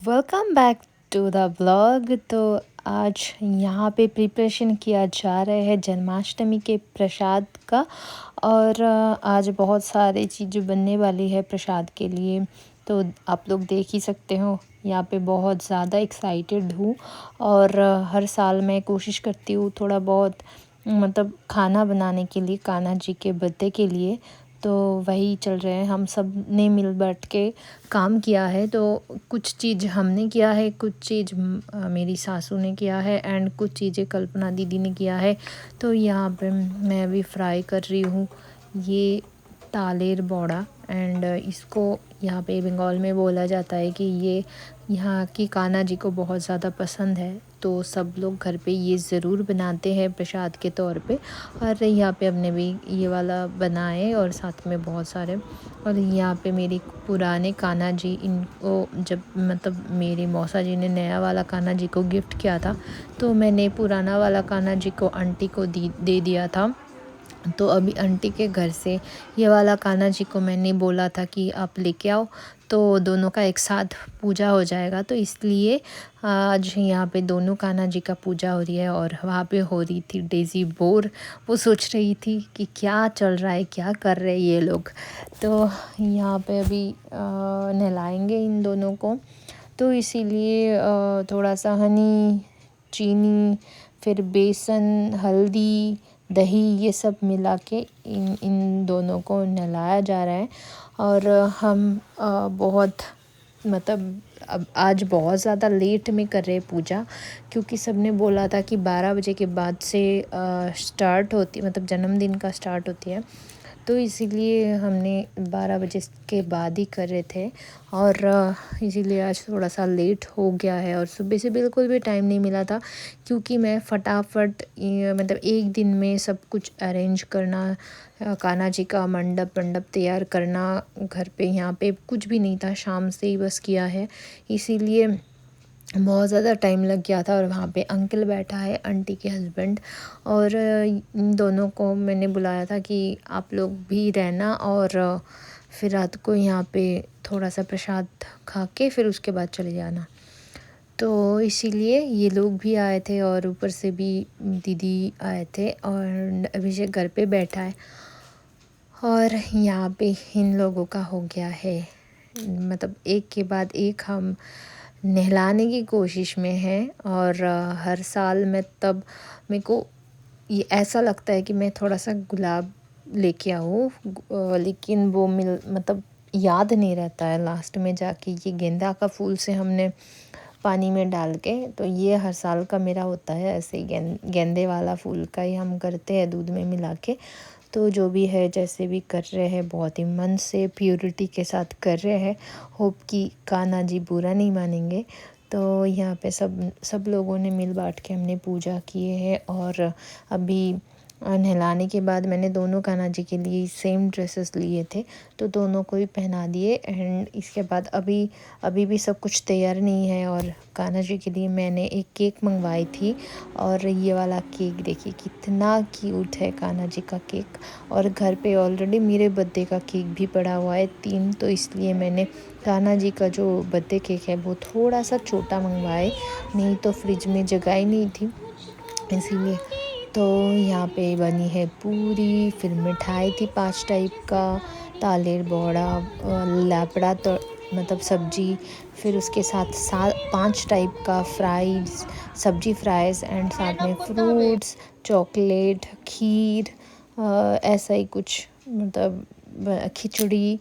Welcome back to the blog. तो आज यहाँ पे प्रिपरेशन किया जा रहा है जन्माष्टमी के प्रसाद का। और आज बहुत सारी चीज़ें बनने वाली है प्रसाद के लिए। तो आप लोग देख ही सकते हो, यहाँ पे बहुत ज़्यादा एक्साइटेड हूँ। और हर साल मैं कोशिश करती हूँ थोड़ा बहुत मतलब खाना बनाने के लिए कान्हा जी के बर्थडे के लिए। तो वही चल रहे हैं, हम सब ने मिल बैठ के काम किया है। तो कुछ चीज़ हमने किया है, कुछ चीज़ मेरी सासू ने किया है एंड कुछ चीज़ें कल्पना दीदी ने किया है। तो यहाँ पे मैं भी फ्राई कर रही हूँ ये तालेर बौड़ा। एंड इसको यहाँ पे बंगाल में बोला जाता है कि ये यहाँ की कान्हा जी को बहुत ज़्यादा पसंद है। तो सब लोग घर पे ये ज़रूर बनाते हैं प्रसाद के तौर पे। और यहाँ पे हमने भी ये वाला बनाए और साथ में बहुत सारे। और यहाँ पे मेरी पुराने कान्हा जी, इनको जब मतलब मेरी मौसा जी ने नया वाला कान्हा जी को गिफ्ट किया था, तो मैंने पुराना वाला कान्हा जी को आंटी को दे दिया था। तो अभी आंटी के घर से ये वाला कान्हा जी को मैंने बोला था कि आप लेके आओ, तो दोनों का एक साथ पूजा हो जाएगा। तो इसलिए आज यहाँ पे दोनों कान्हा जी का पूजा हो रही है। और वहाँ पे हो रही थी डेज़ी बोर। वो सोच रही थी कि क्या चल रहा है, क्या कर रहे हैं ये लोग। तो यहाँ पे अभी नहलाएंगे इन दोनों को। तो इसीलिए थोड़ा सा हनी, चीनी, फिर बेसन, हल्दी, दही, ये सब मिला के इन इन दोनों को नहलाया जा रहा है। और हम बहुत मतलब अब आज बहुत ज़्यादा लेट में कर रहे हैं पूजा, क्योंकि सब ने बोला था कि 12 बजे के बाद से स्टार्ट होती, मतलब जन्मदिन का स्टार्ट होती है। तो इसीलिए हमने 12 बजे के बाद ही कर रहे थे। और इसीलिए आज थोड़ा सा लेट हो गया है। और सुबह से बिल्कुल भी टाइम नहीं मिला था, क्योंकि मैं फटाफट मतलब एक दिन में सब कुछ अरेंज करना, कान्हा जी का मंडप तैयार करना घर पे, यहाँ पे कुछ भी नहीं था, शाम से ही बस किया है। इसीलिए बहुत ज़्यादा टाइम लग गया था। और वहाँ पे अंकल बैठा है, आंटी के हस्बैंड। और इन दोनों को मैंने बुलाया था कि आप लोग भी रहना और फिर रात को यहाँ पे थोड़ा सा प्रसाद खा के फिर उसके बाद चले जाना। तो इसीलिए ये लोग भी आए थे और ऊपर से भी दीदी आए थे और अभिषेक घर पे बैठा है। और यहाँ पे इन लोगों का हो गया है, मतलब एक के बाद एक हम नहलाने की कोशिश में हैं। और हर साल मैं तब मेरे को ये ऐसा लगता है कि मैं थोड़ा सा गुलाब लेके आऊँ, लेकिन वो मतलब याद नहीं रहता है लास्ट में जाके। ये गेंदा का फूल से हमने पानी में डाल के, तो ये हर साल का मेरा होता है ऐसे ही गेंदे वाला फूल का ही हम करते हैं दूध में मिला के। तो जो भी है जैसे भी कर रहे हैं, बहुत ही मन से प्योरिटी के साथ कर रहे हैं। होप कि कान्हा जी बुरा नहीं मानेंगे। तो यहाँ पे सब लोगों ने मिल बांट के हमने पूजा किए हैं। और अभी नहलाने के बाद मैंने दोनों कान्हा जी के लिए सेम ड्रेसेस लिए थे, तो दोनों को ही पहना दिए। एंड इसके बाद अभी भी सब कुछ तैयार नहीं है। और कान्हा जी के लिए मैंने एक केक मंगवाई थी। और ये वाला केक देखिए कितना क्यूट है, कान्हा जी का केक। और घर पे ऑलरेडी मेरे बर्थडे का केक भी पड़ा हुआ है 3, तो इसलिए मैंने कान्हा जी का जो बर्थडे केक है वो थोड़ा सा छोटा मंगवाए, नहीं तो फ्रिज में जगह ही नहीं थी इसीलिए। तो यहाँ पे बनी है पूरी, फिर मिठाई थी 5 टाइप का, तालेर बौड़ा, लापड़ा, तो मतलब सब्जी, फिर उसके साथ 5 टाइप का फ्राइज़, सब्जी फ्राइज़ एंड साथ में फ्रूट्स, चॉकलेट, खीर, ऐसा ही कुछ, मतलब खिचड़ी।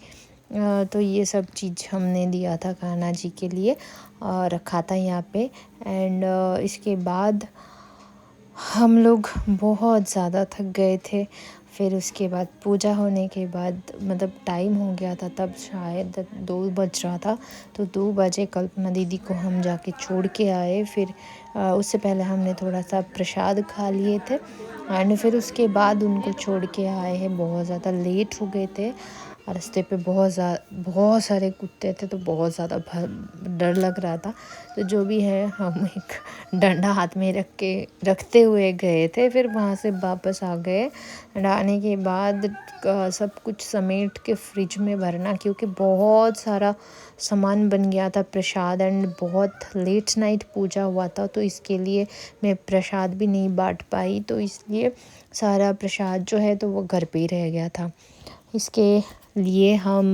तो ये सब चीज़ हमने दिया था कान्हा जी के लिए और रखा था यहाँ पे। एंड इसके बाद हम लोग बहुत ज़्यादा थक गए थे। फिर उसके बाद पूजा होने के बाद मतलब टाइम हो गया था, तब शायद 2 बज रहा था। तो 2 बजे कल्पना दीदी को हम जाके छोड़ के आए। फिर उससे पहले हमने थोड़ा सा प्रसाद खा लिए थे एंड फिर उसके बाद उनको छोड़ के आए हैं। बहुत ज़्यादा लेट हो गए थे। रास्ते पे बहुत सारे कुत्ते थे, तो बहुत ज़्यादा डर लग रहा था। तो जो भी है, हम एक डंडा हाथ में रखते हुए गए थे, फिर वहाँ से वापस आ गए। आने के बाद सब कुछ समेट के फ्रिज में भरना, क्योंकि बहुत सारा सामान बन गया था प्रसाद, एंड बहुत लेट नाइट पूजा हुआ था, तो इसके लिए मैं प्रसाद भी नहीं बांट पाई। तो इसलिए सारा प्रसाद जो है तो वो घर पे ही रह गया था। इसके लिए हम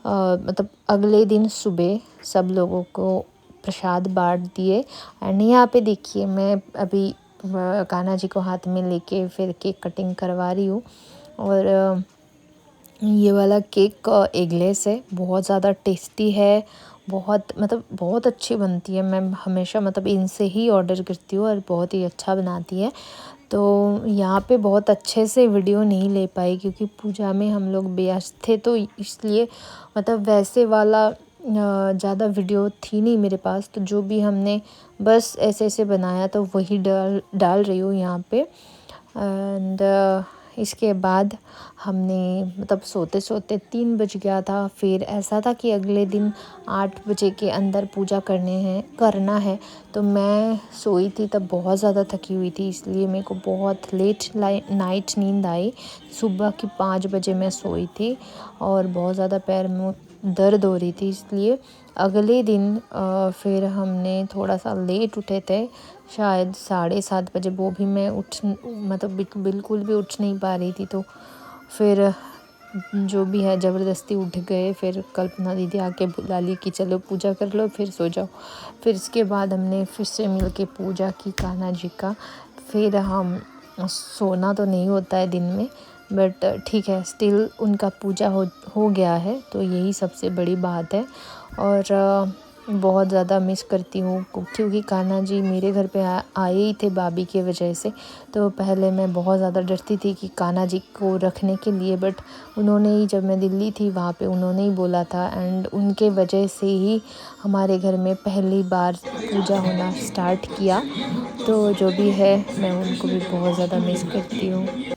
मतलब अगले दिन सुबह सब लोगों को प्रसाद बांट दिए। एंड यहाँ पे देखिए, मैं अभी कान्हा जी को हाथ में लेके फिर केक कटिंग करवा रही हूँ। और ये वाला केक एगलेस है, बहुत ज़्यादा टेस्टी है, बहुत अच्छी बनती है। मैं हमेशा इनसे ही ऑर्डर करती हूँ और बहुत ही अच्छा बनाती है। तो यहाँ पे बहुत अच्छे से वीडियो नहीं ले पाई, क्योंकि पूजा में हम लोग व्यस्त थे, तो इसलिए वैसे वाला ज़्यादा वीडियो थी नहीं मेरे पास। तो जो भी हमने बस ऐसे बनाया, तो वही डाल रही हूँ यहाँ पे। एंड इसके बाद हमने सोते सोते 3 बज गया था। फिर ऐसा था कि अगले दिन 8 बजे के अंदर पूजा करना है। तो मैं सोई थी, तब बहुत ज़्यादा थकी हुई थी, इसलिए मेरे को बहुत लेट नाइट नींद आई। सुबह की 5 बजे मैं सोई थी और बहुत ज़्यादा पैर में दर्द हो रही थी, इसलिए अगले दिन फिर हमने थोड़ा सा लेट उठे थे, शायद 7:30 बजे। वो भी मैं बिल्कुल भी उठ नहीं पा रही थी। तो फिर जो भी है ज़बरदस्ती उठ गए। फिर कल्पना दीदी आके बुला ली कि चलो पूजा कर लो, फिर सो जाओ। फिर इसके बाद हमने फिर से मिल के पूजा की कान्हा जी का। फिर हम सोना तो नहीं होता है दिन में, बट ठीक है, स्टिल उनका पूजा हो गया है, तो यही सबसे बड़ी बात है। और बहुत ज़्यादा मिस करती हूँ, क्योंकि कान्हा जी मेरे घर पे आए ही थे भाभी की वजह से। तो पहले मैं बहुत ज़्यादा डरती थी कि कान्हा जी को रखने के लिए, बट उन्होंने ही, जब मैं दिल्ली थी वहाँ पे, उन्होंने ही बोला था, एंड उनके वजह से ही हमारे घर में पहली बार पूजा होना स्टार्ट किया। तो जो भी है, मैं उनको भी बहुत ज़्यादा मिस करती हूँ।